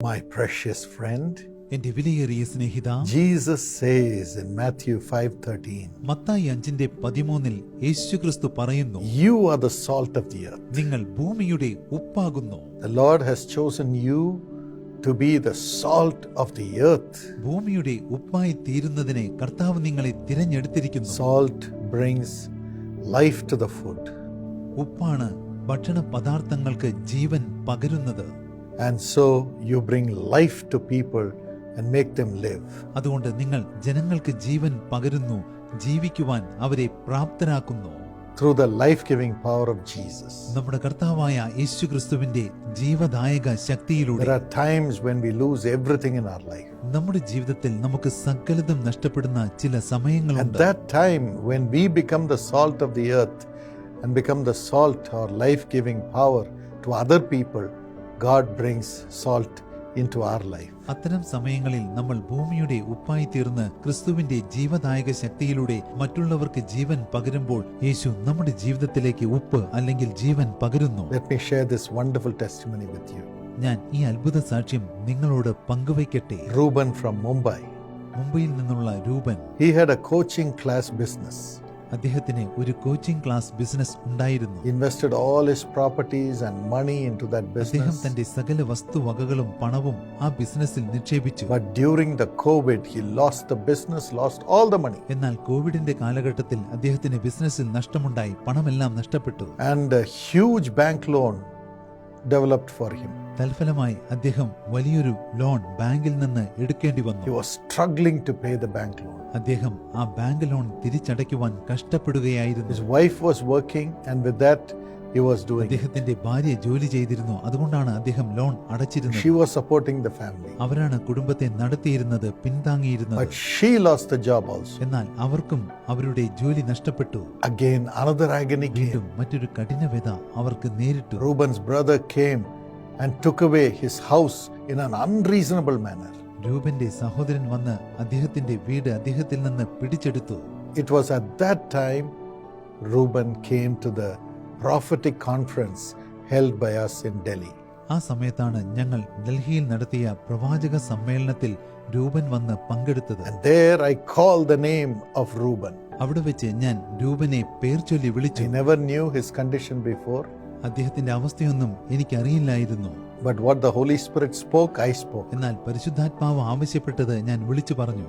My precious friend, എന്റെ വിലയേറിയ സ്നേഹിത, Jesus says in Matthew 5:13, Mathai 5:13 യേശുക്രിസ്തു പറയുന്നു, you are the salt of the earth. നിങ്ങൾ ഭൂമിയുടെ ഉപ്പാകുന്നു. The Lord has chosen you to be the salt of the earth. ഭൂമിയുടെ ഉപ്പായി തീരുന്നതിനെ കർത്താവ് നിങ്ങളെ തിരഞ്ഞെടുത്തിരിക്കുന്നു. Salt brings life to the food. ഉപ്പാണ് ഭക്ഷണ പദാർത്ഥങ്ങൾക്ക് ജീവൻ പകരുന്നത്. And so you bring life to people and make them live. അതുകൊണ്ട് നിങ്ങൾ ജനങ്ങൾക്ക് ജീവൻ പകരുന്നു, ജീവിക്കുവാൻ അവരെ പ്രാപ്തരാക്കുന്നു. Through the life-giving power of Jesus. നമ്മുടെ കർത്താവായ യേശുക്രിസ്തുവിന്റെ ജീവദായക ശക്തിയിലൂടെ There are times when we lose everything in our life. നമ്മുടെ ജീവിതത്തിൽ നമുക്ക് സകലതും നഷ്ടപ്പെടുന്ന ചില At സമയങ്ങളുണ്ട്. that time when we become the salt of the earth and become the salt or life-giving power to other people, God brings salt into our life. അത്തരം സമയങ്ങളിൽ നമ്മൾ ഭൂമിയുടെ ഉപ്പായി തീർന്ന് ക്രിസ്തുവിന്റെ ജീവദായക ശക്തിയിലൂടെ മറ്റുള്ളവർക്ക് ജീവൻ പകരുമ്പോൾ യേശു നമ്മുടെ ജീവിതത്തിലേക്ക് ഉപ്പ് അല്ലെങ്കിൽ ജീവൻ പകരുന്നു. Let me share this wonderful testimony with you. ഞാൻ ഈ അത്ഭുത സാക്ഷ്യം നിങ്ങളോട് പങ്കുവയ്ക്കട്ടെ. Reuben from Mumbai. മുംബൈയിൽ നിന്നുള്ള രൂപൻ, He had a coaching class business. അദ്ദേഹത്തിന് ഒരു കോച്ചിംഗ് ക്ലാസ് ബിസിനസ് ഉണ്ടായിരുന്നു. He invested all his properties and money into that അദ്ദേഹം business. തന്റെ സകല വസ്തുവകകളും പണവും ആ ബിസിനസ്സിൽ നിക്ഷേപിച്ചു. But during the COVID, he lost the business, lost all the money. എന്നാൽ കോവിഡിന്റെ കാലഘട്ടത്തിൽ അദ്ദേഹത്തിന് ബിസിനസ്സിൽ നഷ്ടമുണ്ടായി, പണമെല്ലാം നഷ്ടപ്പെട്ടു. And a huge bank loan developed for him. തൽഫലമായി അദ്ദേഹം വലിയൊരു ലോൺ ബാങ്കിൽ നിന്ന് എടുക്കേണ്ടി He വന്നു. was struggling to pay the bank loan. അദ്ദേഹം ആ ബാങ്ക് ലോൺ തിരിച്ചടയ്ക്കുവാൻ കഷ്ടപ്പെടുകയായിരുന്നു. His wife was working, and with that he was doing it. അദ്ദേഹത്തിന്റെ ഭാര്യ ജോലി ചെയ്തിരുന്നു, അതുകൊണ്ടാണ് അദ്ദേഹം loan അടച്ചിരുന്നത്. She was supporting the family. അവരാണ് കുടുംബത്തെ നടത്തിയിരുന്നത്, പിന്താങ്ങിയിരുന്നത്. But she lost the job also. എന്നാൽ അവർക്കും അവരുടെ ജോലി നഷ്ടപ്പെട്ടു. Again, another agony വീണ്ടും came. മറ്റൊരു കഠിനവ്യത അവർക്ക് നേരിട്ടു. Reuben's brother came and took away his house in an unreasonable manner. രൂപന്റെ സഹോദരൻ വന്ന് അദ്ദേഹത്തിന്റെ വീട് അദ്ദേഹത്തിൽ നിന്ന് പിടിച്ചെടുത്തു. It was at that time Reuben came to the prophetic conference held by us in Delhi. ആ സമയത്താണ് ഞങ്ങൾ ഡൽഹിയിൽ നടത്തിയ പ്രവാചക സമ്മേളനത്തിൽ രൂപൻ വന്ന് പങ്കെടുത്തത്. And there I called the name of Reuben. അവിടെ വെച്ച് ഞാൻ രൂപനെ പേർ ചൊല്ലി വിളിച്ചു. I never knew his condition before, അദ്ദേഹത്തിന്റെ അവസ്ഥയൊന്നും എനിക്കറിയില്ലായിരുന്നു. but what the Holy Spirit spoke, I spoke. എന്നാൽ പരിശുദ്ധാത്മാവ് ആവശ്യപ്പെട്ടത് ഞാൻ വിളിച്ചു പറഞ്ഞു.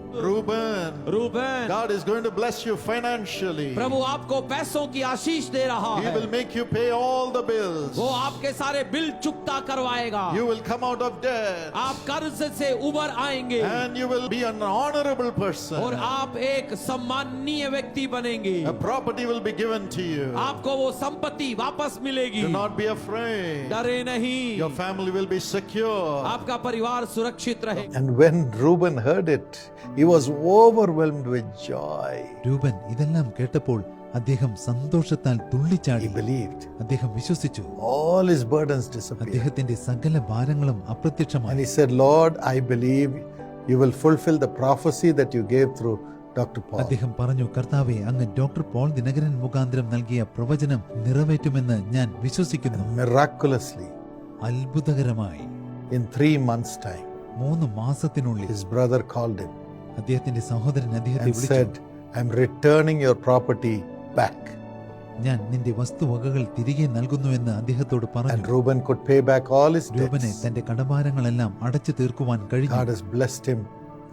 Reuben, God is going to bless you financially. प्रभु आपको पैसों की आशीष दे रहा He है. will make you pay all the bills. वो आपके सारे बिल चुकता करवाएगा. You will come out of debt. आप कर्ज से उबर आएंगे And you will be an honorable person. और आप एक सम्माननीय व्यक्ति बनेंगे. A property will be given to you. आपको वो संपत्ति वापस मिलेगी. Do not be afraid. डरे नहीं. Your family will be secure. आपका परिवार सुरक्षित रहे. And when Reuben heard it, he was overwhelmed with joy. രൂപൻ ഇതെല്ലാം കേട്ടപ്പോൾ അദ്ദേഹം സന്തോഷത്താൽ തുള്ളിച്ചാടി. He believed. അദ്ദേഹം വിശ്വസിച്ചു. All his burdens disappeared. അദ്ദേഹത്തിന്റെ സകല ഭാരങ്ങളും And അപ്രത്യക്ഷമായി. he said, Lord, I believe you will fulfill the prophecy that you gave through Dr. Paul. അദ്ദേഹം പറഞ്ഞു, കർത്താവേ, അങ്ങ് ഡോക്ടർ പോൾ ദിനകരൻ മുഖാന്തരം നൽകിയ പ്രവചനം നിറവേറ്റുമെന്ന് ഞാൻ വിശ്വസിക്കുന്നു. Miraculously, അത്ഭുതകരമായി in 3 months' time, 3 മാസത്തിനുള്ളിൽ his brother called him അദ്ദേഹത്തിന്റെ സഹോദരൻ അദ്ദേഹത്തെ and വിളിച്ചു. said, I'm returning your property back. ഞാൻ നിന്റെ വസ്തുവകകൾ തിരികെ നൽകുന്നുവെന്ന് അദ്ദേഹത്തോട് And പറഞ്ഞു. Reuben could pay back all his രൂപനെ debts. തന്റെ കടഭാരങ്ങളെല്ലാം അടച്ചു തീർക്കുവാൻ കഴിഞ്ഞു. God has blessed him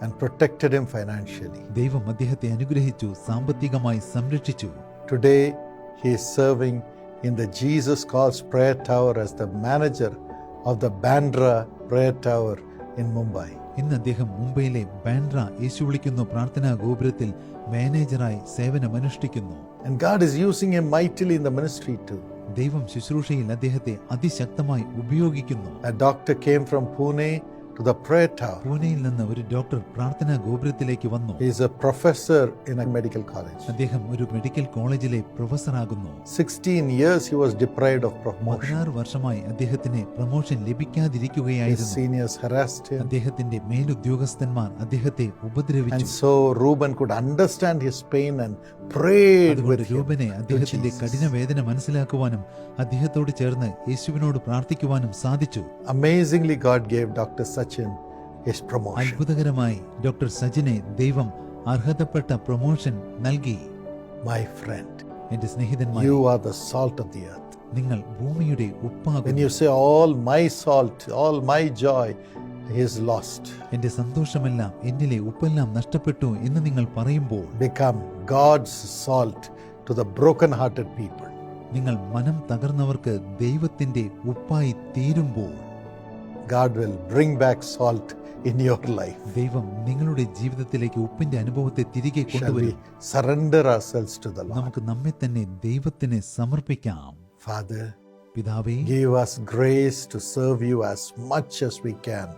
and protected him financially. ദൈവം അദ്ദേഹത്തെ അനുഗ്രഹിച്ചു, സാമ്പത്തികമായി സംരക്ഷിച്ചു. Today, he is serving in the Jesus Calls Prayer Tower as the manager of the Bandra Prayer Tower in Mumbai. ഇന്ന് അദ്ദേഹം മുംബൈയിലെ ബാൻഡ്ര യേശു വിളിക്കുന്നു പ്രാർത്ഥനാ ഗോപുരത്തിൽ മാനേജറായി സേവനമനുഷ്ഠിക്കുന്നു. And God is using him mightily in the ministry too. ദൈവം ശുശ്രൂഷയിൽ അദ്ദേഹത്തെ അതിശക്തമായി ഉപയോഗിക്കുന്നു. A doctor came from Pune to the prayer tower. പൂനെയിൽ നിന്ന് ഒരു ഡോക്ടർ പ്രാർത്ഥനാ ഗോപുരത്തിലേക്ക് വന്നു. He is a professor in a medical college. അദ്ദേഹം ഒരു മെഡിക്കൽ കോളേജിലെ പ്രൊഫസറാകുന്നു. 16 years he was deprived of promotion. 16 വർഷമായി അദ്ദേഹത്തിന് promotion His ലഭിക്കാതിരിക്കുകയായിരുന്നു. seniors harassed him. അദ്ദേഹത്തിന്റെ മേലുദ്യോഗസ്ഥന്മാർ അദ്ദേഹത്തെ And ഉപദ്രവിച്ചു. so Reuben could understand his pain and prayed അതുകൊണ്ട് with him രൂപനെ to അദ്ദേഹത്തിന്റെ Jesus. കഠിന വേദന മനസ്സിലാക്കുവാനും അദ്ദേഹത്തോട് ചേർന്ന് യേശുവിനോട് പ്രാർത്ഥിക്കുവാനും സാധിച്ചു. Amazingly, God gave Dr. Sachin Sachin his promotion. അത്ഭുതകരമായി ഡോക്ടർ സജിനെ ദൈവം അർഹതപ്പെട്ട പ്രൊമോഷൻ നൽകി. My friend, എന്റെ സ്നേഹിതന്മാരെ, you are the salt of the earth. നിങ്ങൾ ഭൂമിയുടെ When ഉപ്പാകുന്നു. you say all my salt, all my joy is lost, എന്റെ സന്തോഷമെല്ലാം, എന്നിലെ ഉപ്പെല്ലാം നഷ്ടപ്പെട്ടു എന്ന് നിങ്ങൾ പറയുമ്പോൾ, become God's salt to the broken-hearted people. നിങ്ങൾ മനം തകർന്നവർക്ക് ദൈവത്തിന്റെ ഉപ്പായി തീരുമ്പോൾ, God will bring back salt in your life. ദൈവം നിങ്ങളുടെ ജീവിതത്തിലേക്ക് ഉപ്പിന്റെ അനുഭവത്തെ തിരികെ Shall we കൊണ്ടുവരും. surrender ourselves to the Lord? നമുക്ക് നമ്മെ തന്നെ ദൈവത്തിന് സമർപ്പിക്കാം. Father, പിതാവേ, give us grace to serve you as much as we can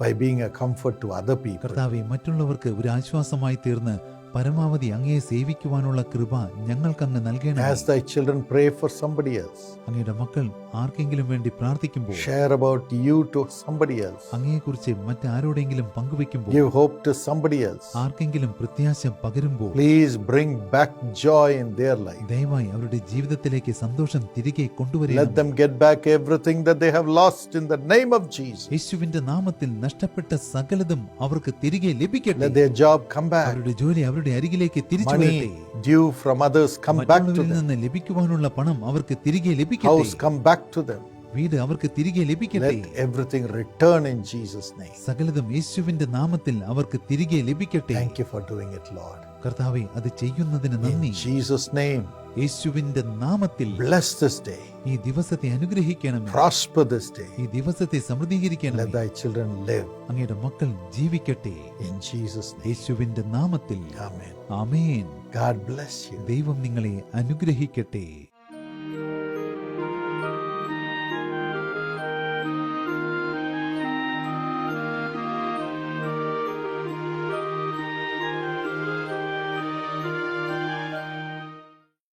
by being a comfort to other people. കർത്താവേ, മറ്റുള്ളവർക്ക് ഒരു ആശ്വാസമായി തീർന്ന് പരമാവധി അങ്ങയെ സേവിക്കുവാനുള്ള കൃപ ഞങ്ങൾക്കങ്ങ് നൽകണമേ. As thy children pray for somebody else, അങ്ങയുടെ മക്കൾ ആർക്കെങ്കിലും വേണ്ടി പ്രാർത്ഥിക്കുമ്പോൾ, share about you to somebody else, അങ്ങയെക്കുറിച്ച് മറ്റാരോടെങ്കിലും പങ്കുവെക്കുമ്പോൾ, give hope to somebody else. ആർക്കെങ്കിലും പ്രത്യാശ പകരുമ്പോൾ, Please bring back joy in their life. ദയവായി അവരുടെ ജീവിതത്തിലേക്ക് സന്തോഷം തിരികെ Let കൊണ്ടുവരിക. them get back everything that they have lost in the name of Jesus. യേശുവിന്റെ നാമത്തിൽ നഷ്ടപ്പെട്ട സകലതും അവർക്ക് തിരികെ ലഭിക്കട്ടെ. Let their job come back. അവരുടെ ജോലി അവരുടെ അരികിലേക്ക് തിരിച്ചു Money വരട്ടെ. due from others come back to മറ്റുള്ളവരിൽ them. നിന്ന് ലഭിക്കുവാനുള്ള പണം അവർക്ക് തിരികെ ലഭിക്കട്ടെ. House come back to them. വീട് അവർക്ക് തിരികെ ലഭിക്കട്ടെ. Let everything return in Jesus' name. സകലതും യേശുവിന്റെ നാമത്തിൽ അവർക്ക് തിരികെ ലഭിക്കട്ടെ. Thank you for doing it, Lord. കർത്താവേ, അത് ചെയ്യുന്നതിന് In നന്ദി. Jesus' name, യേശുവിന്റെ നാമത്തിൽ bless this day. ഈ ദിവസത്തെ അനുഗ്രഹിക്കണമേ. Prosper this day. ഈ ദിവസത്തെ Let സമൃദ്ധീകരിക്കണമേ. thy children live. അങ്ങയുടെ മക്കൾ ജീവിക്കട്ടെ. In Jesus' name. യേശുവിന്റെ നാമത്തിൽ Amen. Amen. God bless you. ദൈവം നിങ്ങളെ അനുഗ്രഹിക്കട്ടെ.